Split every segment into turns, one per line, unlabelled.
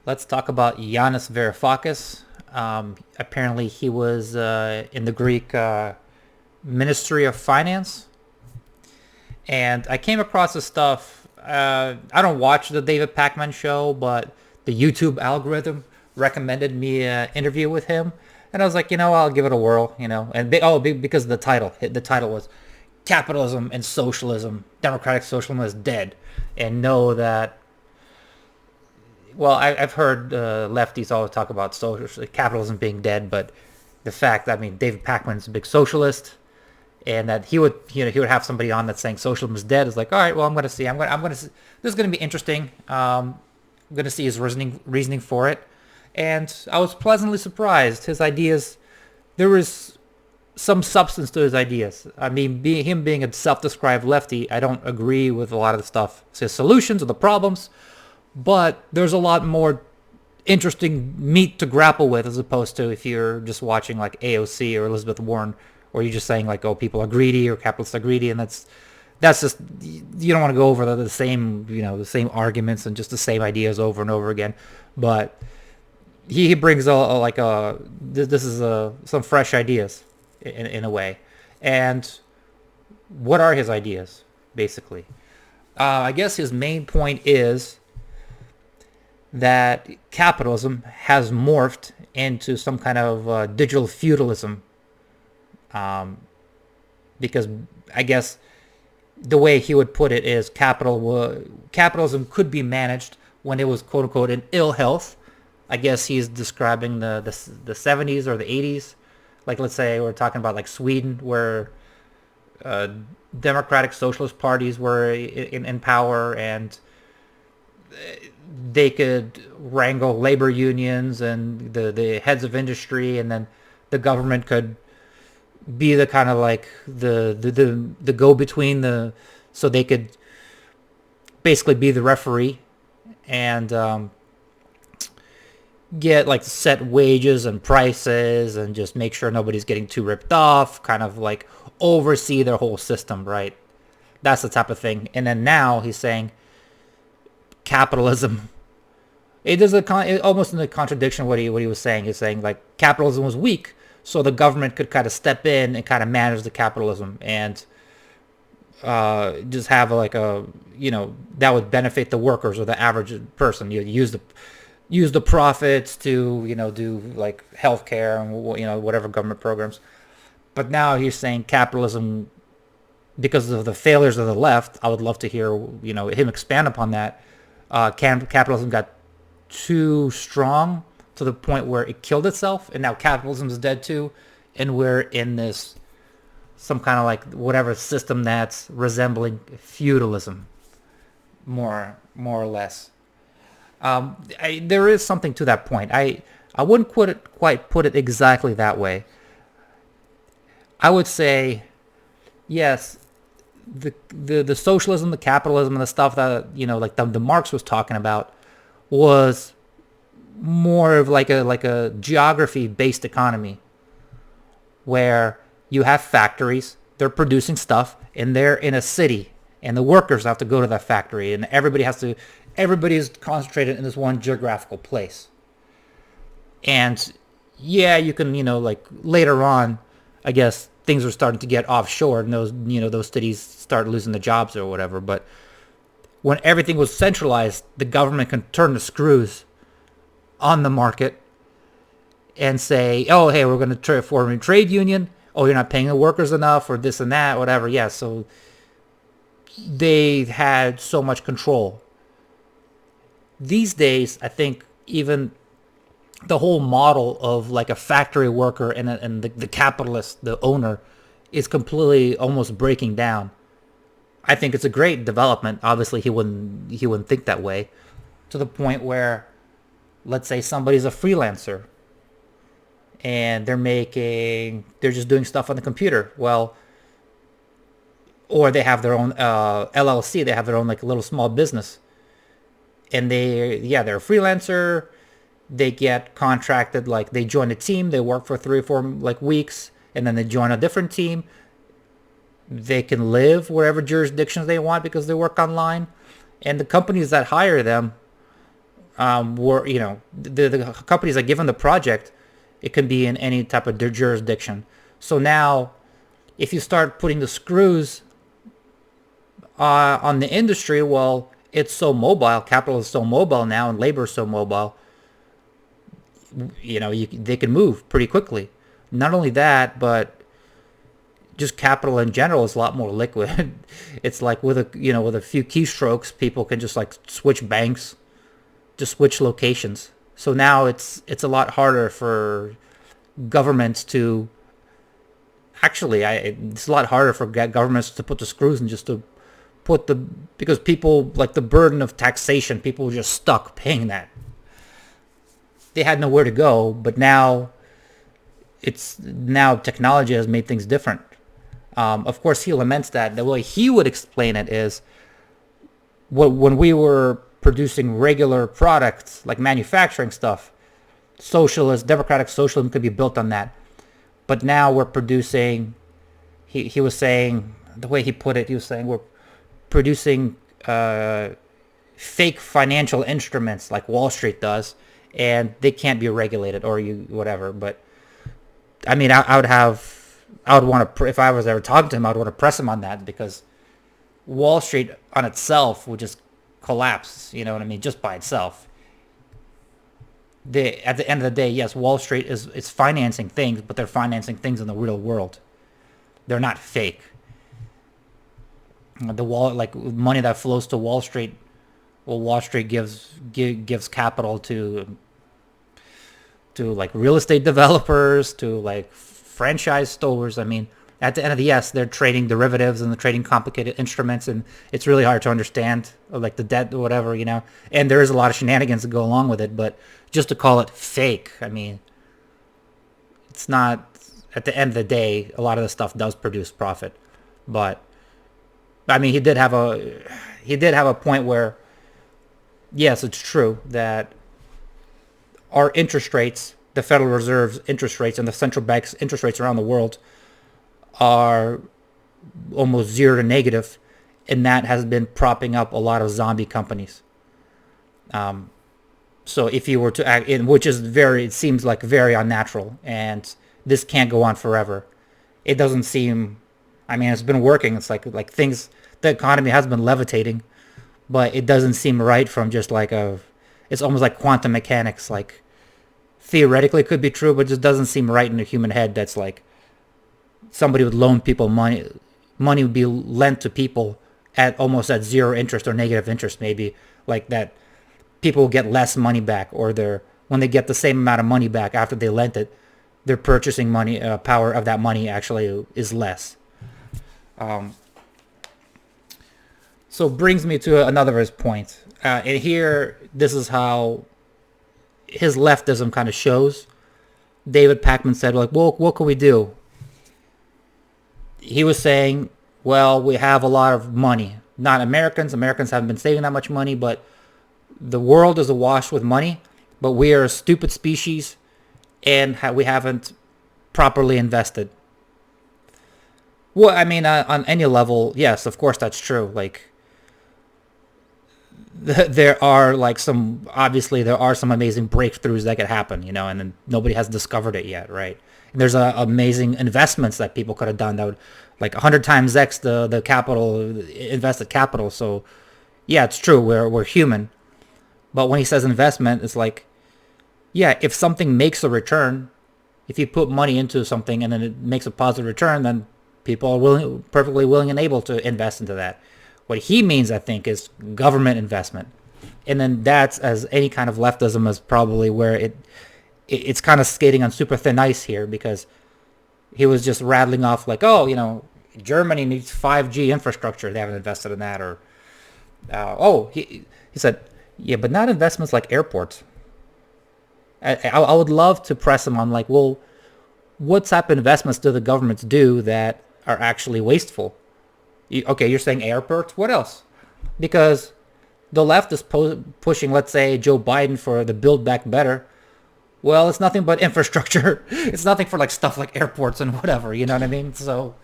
Let's talk about Yanis Varoufakis. Apparently, he was in the Greek Ministry of Finance, and I came across this stuff. I don't watch the David Pakman show, but the YouTube algorithm recommended me an interview with him, and I was like, I'll give it a whirl, And because of the title, the title was "Capitalism and Socialism: Democratic Socialism is Dead," and know that. Well, I've heard lefties always talk about capitalism being dead, but the fact, David Pakman's a big socialist, and that he would have somebody on that's saying socialism is dead is like, all right, well, I'm going to see. I'm going to. This is going to be interesting. I'm going to see his reasoning for it, and I was pleasantly surprised. His ideas, there was some substance to his ideas. Him being a self-described lefty, I don't agree with a lot of the stuff, his solutions or the problems. But there's a lot more interesting meat to grapple with as opposed to if you're just watching like AOC or Elizabeth Warren, or you're just saying like, oh, people are greedy or capitalists are greedy, and that's just, you don't want to go over the same the same arguments and just the same ideas over and over again. But he brings this is some fresh ideas in a way. And what are his ideas basically? I guess his main point is that capitalism has morphed into some kind of digital feudalism, because I guess the way he would put it is capitalism could be managed when it was quote unquote in ill health. I guess he's describing the 70s or the 80s. Like, let's say we're talking about like Sweden, where democratic socialist parties were in power, and they could wrangle labor unions and the heads of industry, and then the government could be the kind of like the go-between, so they could basically be the referee and get like set wages and prices and just make sure nobody's getting too ripped off, kind of like oversee their whole system, right? That's the type of thing. And then now he's saying capitalism, it is almost in the contradiction of what he was saying. He's saying like capitalism was weak, so the government could kind of step in and kind of manage the capitalism and just have like that would benefit the workers or the average person. You use the profits to do like healthcare and whatever government programs. But now he's saying capitalism, because of the failures of the left, I would love to hear him expand upon that. Capitalism got too strong to the point where it killed itself, and now capitalism is dead too, and we're in this some kind of like whatever system that's resembling feudalism, more or less. There is something to that point. I wouldn't quite put it exactly that way. I would say, yes, the socialism, the capitalism, and the stuff that like the Marx was talking about was more of like a geography-based economy, where you have factories, they're producing stuff, and they're in a city, and the workers have to go to that factory, and everybody is concentrated in this one geographical place. And yeah, you can like later on, I guess things are starting to get offshore, and those cities start losing the jobs or whatever. But when everything was centralized, the government can turn the screws on the market and say, oh, hey, we're going to form a trade union. Oh, you're not paying the workers enough, or this and that, whatever. Yeah, so they had so much control. These days, I think even the whole model of like a factory worker and the capitalist, the owner, is completely almost breaking down. I think it's a great development. Obviously, he wouldn't think that way, to the point where, let's say somebody's a freelancer and they're just doing stuff on the computer. Well, or they have their own LLC, they have their own like little small business, and they're a freelancer. They get contracted, like they join a team, they work for 3 or 4 like weeks, and then they join a different team. They can live wherever jurisdictions they want because they work online, and the companies that hire them were, the companies that give him the project, it can be in any type of jurisdiction. So now, if you start putting the screws on the industry, well, it's so mobile. Capital is so mobile now, and labor is so mobile. They can move pretty quickly. Not only that, but just capital in general is a lot more liquid. It's like with a few keystrokes, people can just like switch banks, just switch locations. So now it's a lot harder for governments to it's a lot harder for governments to put the screws and just to because people, like, the burden of taxation, people were just stuck paying that. They had nowhere to go, but now technology has made things different. Of course, he laments that. The way he would explain it is, when we were producing regular products, like manufacturing stuff, democratic socialism could be built on that. But now we're producing, he was saying, the way he put it, he was saying we're producing fake financial instruments like Wall Street does, and they can't be regulated or whatever. But I mean, I would want to, if I was ever talking to him, I would want to press him on that, because Wall Street on itself would just collapse, you know what I mean, just by itself. At the end of the day, yes, Wall Street is financing things, but they're financing things in the real world. They're not fake. Like money that flows to Wall Street, well, Wall Street gives capital to like real estate developers, to like franchise stores. I mean, at the end of the, yes, they're trading derivatives and they're trading complicated instruments, and it's really hard to understand, like the debt or whatever, and there is a lot of shenanigans that go along with it. But just to call it fake, I mean, it's not. At the end of the day, a lot of the stuff does produce profit. But I mean, he did have a point where, yes, it's true that our interest rates, the Federal Reserve's interest rates and the central banks' interest rates around the world, are almost zero to negative, and that has been propping up a lot of zombie companies. So if you were to act in, it seems like very unnatural, and this can't go on forever. It doesn't seem, I mean, it's been working. It's like things, the economy has been levitating, but it doesn't seem right from just like it's almost like quantum mechanics. Like, theoretically it could be true, but it just doesn't seem right in the human head. That's like somebody would loan people money would be lent to people almost at zero interest or negative interest, maybe, like that people will get less money back, or when they get the same amount of money back after they lent it, their purchasing money power of that money actually is less. So brings me to another of his points. And here, this is how his leftism kind of shows. David Pakman said, like, well, what can we do? He was saying, well, we have a lot of money. Not Americans. Americans haven't been saving that much money, but the world is awash with money. But we are a stupid species, and we haven't properly invested. Well, I mean, on any level, yes, of course that's true. Like, there are obviously there are some amazing breakthroughs that could happen, and then nobody has discovered it yet, right? And there's amazing investments that people could have done that would, like, 100 times X the capital, invested capital. So, yeah, it's true, we're human. But when he says investment, it's like, yeah, if something makes a return, if you put money into something and then it makes a positive return, then people are perfectly willing and able to invest into that. What he means, I think, is government investment. And then that's, as any kind of leftism, is probably where it's kind of skating on super thin ice here, because he was just rattling off like, oh, Germany needs 5G infrastructure. They haven't invested in that. Or, he said, yeah, but not investments like airports. I would love to press him on, like, well, what type of investments do the governments do that are actually wasteful? You're saying airports? What else? Because the left is pushing, let's say, Joe Biden for the Build Back Better. Well, it's nothing but infrastructure. It's nothing for like stuff like airports and whatever. You know what I mean? So,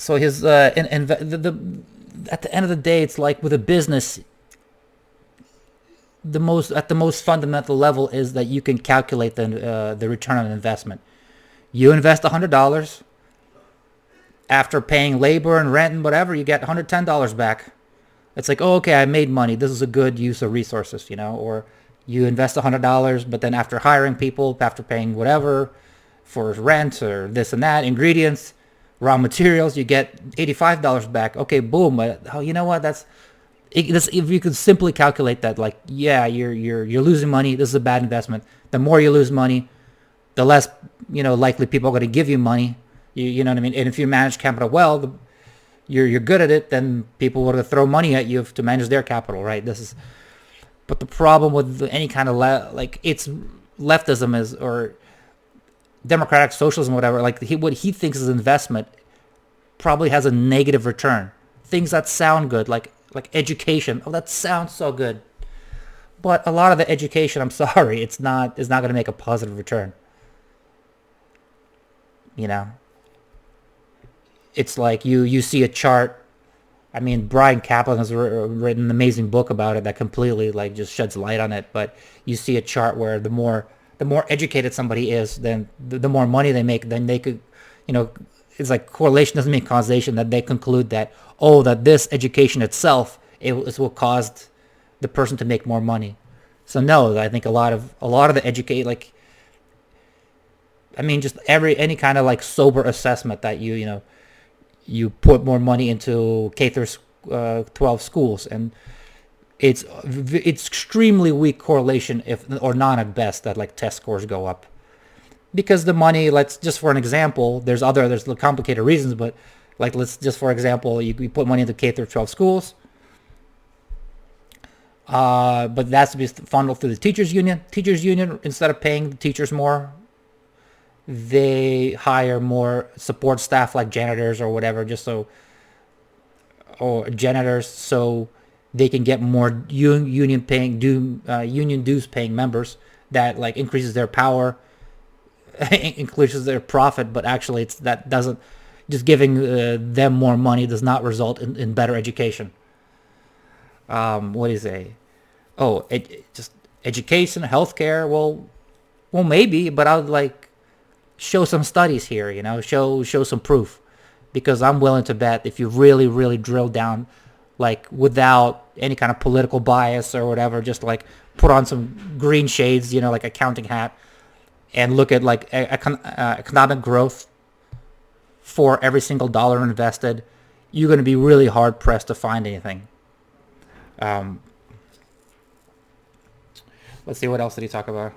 his at the end of the day, it's like with a business, the most fundamental level is that you can calculate the return on investment. You invest $100. After paying labor and rent and whatever, you get $110 back. It's like, oh, okay, I made money. This is a good use of resources, Or you invest $100, but then after hiring people, after paying whatever for rent or this and that, ingredients, raw materials, you get $85 back. Okay, boom. You know what? If you could simply calculate that, like, yeah, you're losing money. This is a bad investment. The more you lose money, the less likely people are going to give you money. You know what I mean? And if you manage capital well, you're good at it, then people will throw money at you to manage their capital, right? But the problem with any kind of it's leftism is, or democratic socialism, whatever. Like what he thinks is investment probably has a negative return. Things that sound good, like education. Oh, that sounds so good. But a lot of the education, I'm sorry, it's not going to make a positive return. It's like you see a chart. I mean, Brian Kaplan has written an amazing book about it that completely just sheds light on it. But you see a chart where the more educated somebody is, then the more money they make, then they could, it's like correlation doesn't mean causation. That they conclude that that this education itself is what caused the person to make more money. So no, I think a lot of the just any kind of sober assessment that you put more money into K through 12 schools, and it's extremely weak correlation, or none at best, that test scores go up, because the money, let's just for an example, there's complicated reasons, but let's just for example, you put money into K through 12 schools, but that's to be funneled through the teachers union. Teachers union, instead of paying the teachers more, they hire more support staff like janitors or whatever, so they can get more union dues paying members. That increases their power, increases their profit, but actually that doesn't, just giving them more money does not result in better education. What is just education, healthcare? Well, maybe, but I would show some studies here, show some proof, because I'm willing to bet if you really, really drill down, without any kind of political bias or whatever, just put on some green shades, accounting hat, and look at economic growth for every single dollar invested, you're going to be really hard pressed to find anything. Let's see, what else did he talk about?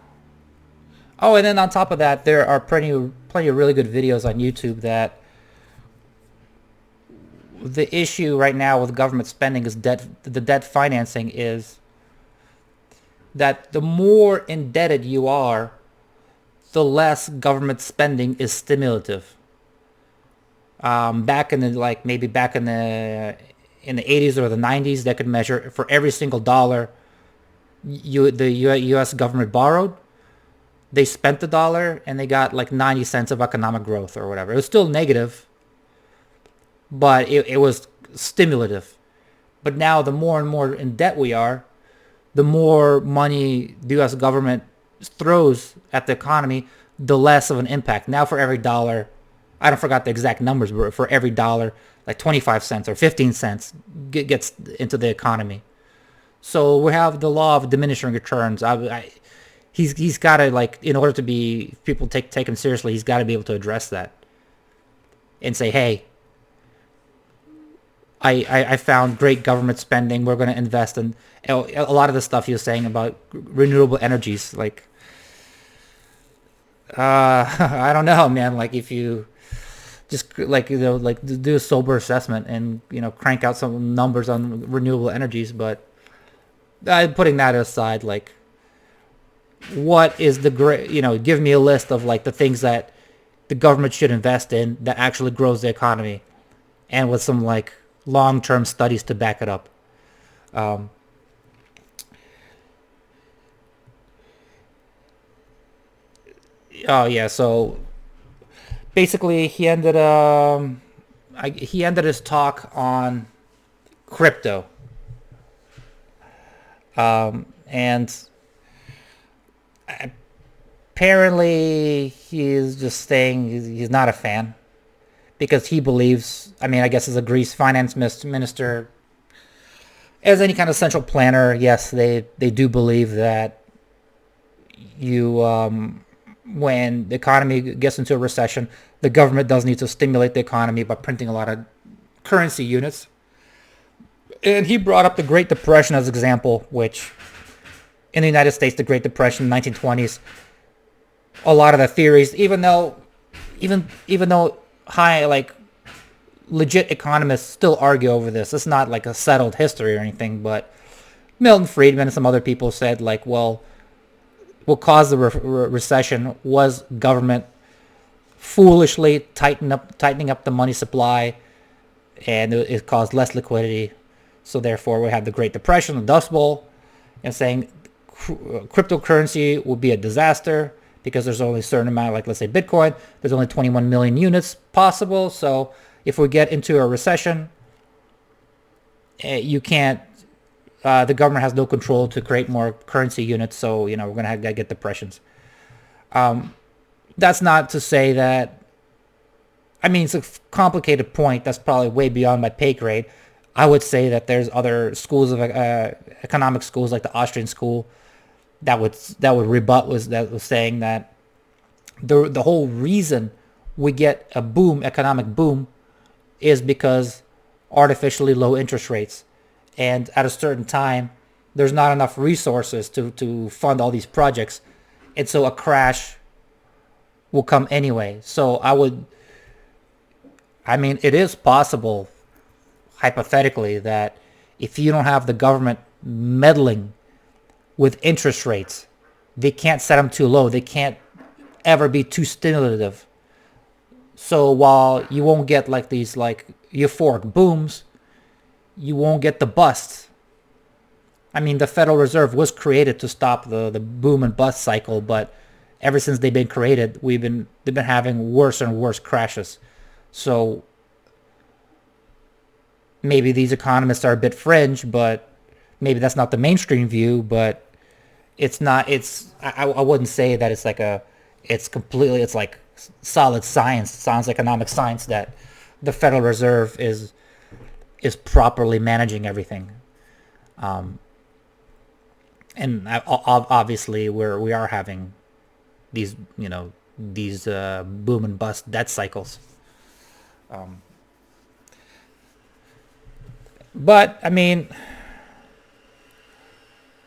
Oh, and then on top of that, there are plenty of really good videos on YouTube that the issue right now with government spending is the debt financing is that the more indebted you are, the less government spending is stimulative. Back in the in the 80s or the 90s, they could measure for every single dollar the U.S. government borrowed, they spent the dollar and they got 90 cents of economic growth or whatever. It was still negative, but it was stimulative. But now the more and more in debt we are, the more money the U.S. government throws at the economy, the less of an impact. Now for every dollar, I don't forgot the exact numbers, but for every dollar, 25 cents or 15 cents gets into the economy. So we have the law of diminishing returns. He's got to, in order to be people take him seriously, he's got to be able to address that and say, hey, I found great government spending. We're going to invest in a lot of the stuff he was saying about renewable energies. I don't know, man. If you just do a sober assessment and crank out some numbers on renewable energies, but putting that aside, what is the great, give me a list of the things that the government should invest in that actually grows the economy, and with some long-term studies to back it up. Oh yeah, so basically he ended his talk on crypto. And apparently he's just saying he's not a fan because he believes, I mean, I guess as a Greece finance minister, as any kind of central planner, yes, they do believe that you when the economy gets into a recession, the government does need to stimulate the economy by printing a lot of currency units. And he brought up the Great Depression as an example, which in the United States, the Great Depression in the 1920s, a lot of the theories, even though high, like, legit economists still argue over this. It's not like a settled history or anything, but Milton Friedman and some other people said, like, well, what caused the recession was government foolishly tightening up the money supply, and it caused less liquidity. So therefore, we had the Great Depression, the Dust Bowl, and saying cryptocurrency will be a disaster because there's only a certain amount, like let's say Bitcoin, there's only 21 million units possible. So if we get into a recession, you can't. The government has no control to create more currency units, so we're gonna get depressions. That's not to say that. I mean, it's a complicated point. That's probably way beyond my pay grade. I would say that there's other schools of economic schools, like the Austrian school, that would rebut was saying that the whole reason we get a economic boom, is because artificially low interest rates. And at a certain time, there's not enough resources to fund all these projects. And so a crash will come anyway. So it is possible, hypothetically, that if you don't have the government meddling with interest rates, they can't set them too low. They can't ever be too stimulative. So while you won't get like these like euphoric booms, you won't get the busts. I mean, the Federal Reserve was created to stop the boom and bust cycle, but ever since they've been created, they've been having worse and worse crashes. So maybe these economists are a bit fringe, but maybe that's not the mainstream view. But it's not. I wouldn't say that it's like it's like solid science, sounds economic science, that the Federal Reserve is properly managing everything. And obviously we are having these boom and bust debt cycles. But I mean,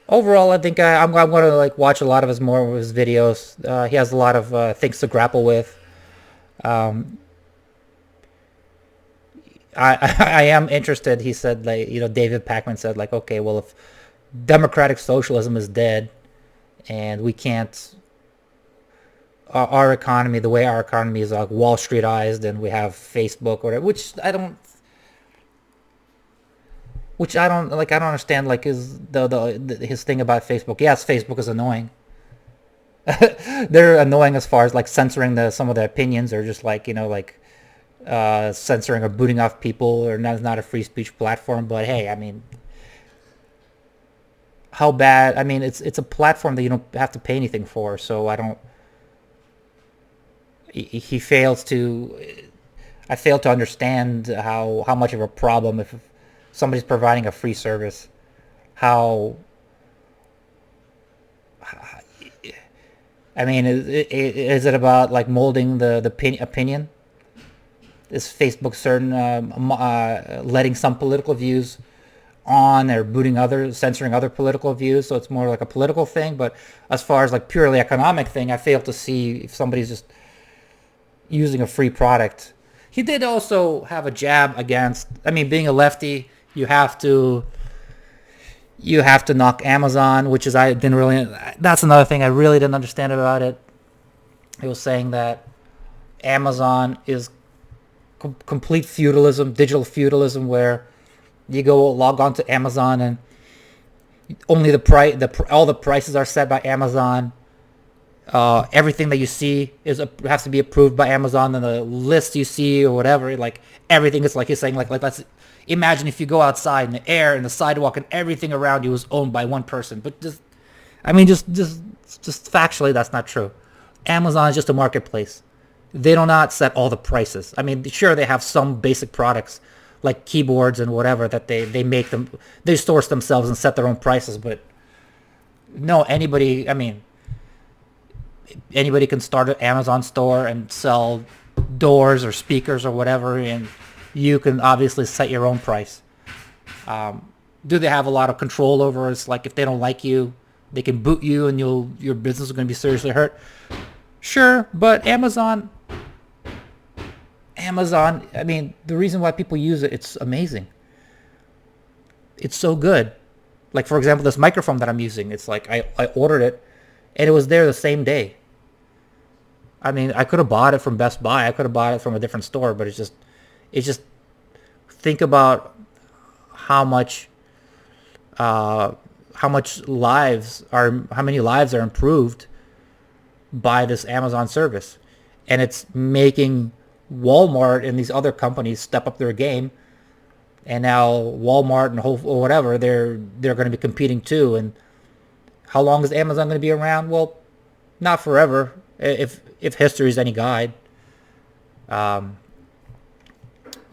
overall, I think I'm going to like watch a lot of his videos. He has a lot of things to grapple with. I am interested. He said, like, David Pakman said, like, okay, well, if democratic socialism is dead and we can't, our economy, the way our economy is like Wall Streetized, and we have Facebook or which I don't like. I don't understand, like, his thing about Facebook. Yes, Facebook is annoying. They're annoying as far as like censoring some of the opinions, or just like censoring or booting off people, or not a free speech platform. But hey, I mean, how bad? I mean, it's a platform that you don't have to pay anything for. So I fail to understand how much of a problem, if somebody's providing a free service, I mean, is it about like molding the opinion? Is Facebook letting some political views on, or censoring other political views? So it's more like a political thing. But as far as like purely economic thing, I fail to see if somebody's just using a free product. He did also have a jab against, I mean, being a lefty, you have to knock Amazon, which is, that's another thing I really didn't understand about it. He was saying that Amazon is complete feudalism, digital feudalism, where you go log on to Amazon and only all the prices are set by Amazon. Everything that you see has to be approved by Amazon, and the list you see or whatever, like everything is like he's saying, like imagine if you go outside and the air and the sidewalk and everything around you is owned by one person. But just factually, that's not true. Amazon is just a marketplace. They do not set all the prices. I mean, sure, they have some basic products like keyboards and whatever that they make them, they source themselves and set their own prices. But no, anybody can start an Amazon store and sell doors or speakers or whatever, and you can obviously set your own price. Do they have a lot of control over it? It's like if they don't like you, they can boot you and your business is going to be seriously hurt. Sure, but Amazon, I mean, the reason why people use it, it's amazing. It's so good. Like, for example, this microphone that I'm using, it's like I ordered it and it was there the same day. I mean, I could have bought it from Best Buy. I could have bought it from a different store, but it's just think about how many lives are improved by this Amazon service. And it's making Walmart and these other companies step up their game, and now Walmart and Whole or whatever, they're going to be competing too. And how long is Amazon going to be around? Well, not forever, if history is any guide.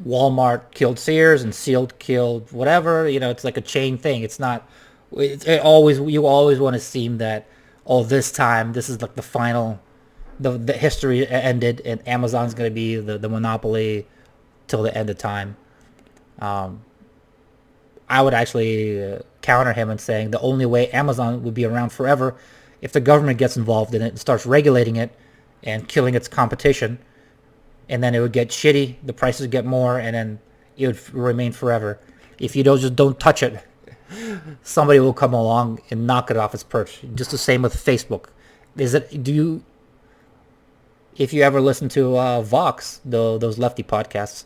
Walmart killed Sears and Sears killed whatever. It's like a chain thing. It's not. You always want to seem that, this is like the final. The history ended, and Amazon's going to be the monopoly till the end of time. I would actually counter him in saying the only way Amazon would be around forever if the government gets involved in it and starts regulating it and killing its competition, and then it would get shitty, the prices would get more, and then it would remain forever. If you don't touch it, somebody will come along and knock it off its perch. Just the same with Facebook. If you ever listen to Vox, those lefty podcasts,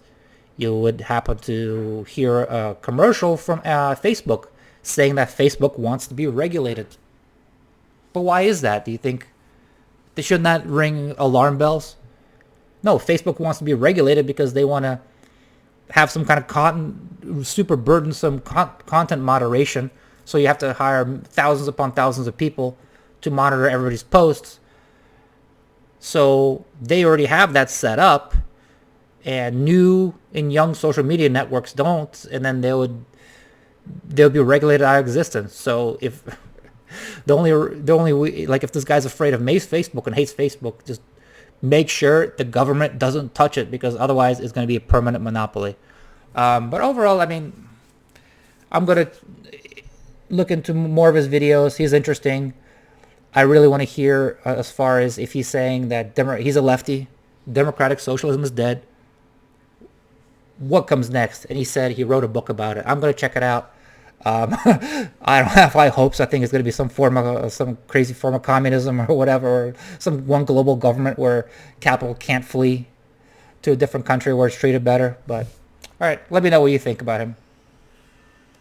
you would happen to hear a commercial from Facebook saying that Facebook wants to be regulated. But why is that? Do you think they should not ring alarm bells? No, Facebook wants to be regulated because they want to have some kind of super burdensome content moderation. So you have to hire thousands upon thousands of people to monitor everybody's posts. So they already have that set up, and new and young social media networks don't, and then they'll be regulated out of existence. So if the only way, like if this guy's afraid of Facebook and hates Facebook, just make sure the government doesn't touch it, because otherwise it's going to be a permanent monopoly. But overall, I mean, I'm going to look into more of his videos. He's interesting. I really want to hear as far as if he's saying that he's a lefty, democratic socialism is dead. What comes next? And he said he wrote a book about it. I'm going to check it out. I don't have high hopes. I think it's going to be some crazy form of communism or whatever, or some one global government where capital can't flee to a different country where it's treated better. But all right, let me know what you think about him.